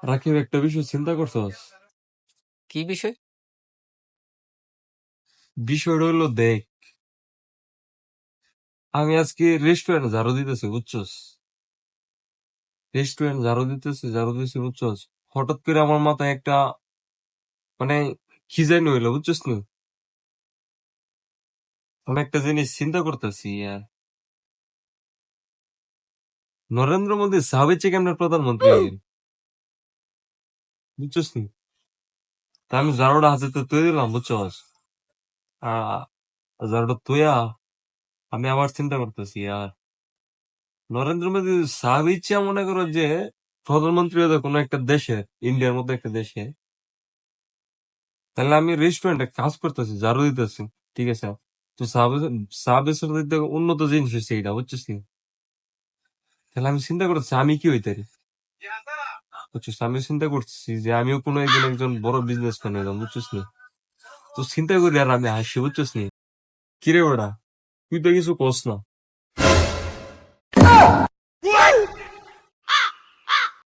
রাকিব, একটা বিষয় চিন্তা করছস? কি বিষয়? বিষয়টা হইলো, দেখ, আমি আজকে রেস্টুরেন্ট ঝাড়ু দিতেছি, বুঝছস? রেস্টুরেন্ট ঝাড়ু দিতেছি, বুঝছস? হঠাৎ করে আমার মাথায় একটা মানে কি জানি হইলো, বুঝছস নি? আমি একটা জিনিস চিন্তা করতেছি, নরেন্দ্র মোদী সাবেক কেমন প্রধানমন্ত্রী হইলেন, বুঝছস নি? তা আমি ঝাড়ুটা হাতে তো তুই দিলাম, বুঝছস? আহ ঝাড়ুটা তুইয়া আমি আবার চিন্তা করতেছি, নরেন্দ্র মোদী সাবেক মনে করো যে প্রধানমন্ত্রী হতো কোনো একটা দেশে, ইন্ডিয়ার মতো একটা দেশে, তাহলে আমি রেস্টুরেন্টে কাজ করতেছি, ঝাড়ু দিতেছি, ঠিক আছে? তো সার্ভিসের দিক থেকে উন্নত জিনিস হচ্ছে এটা, বুঝছিস কি? তাহলে আমি চিন্তা করতেছি আমি কি হইতারি, বুঝছিস? আমি চিন্তা করতেছি যে আমিও কোনো একদিন একজন বড় বিজনেসম্যান হইলাম, বুঝছিস নি? তো চিন্তা করি আর আমি হাসি, বুঝছিস নি? কিরে ওটা, তুই তো কিছু কস না।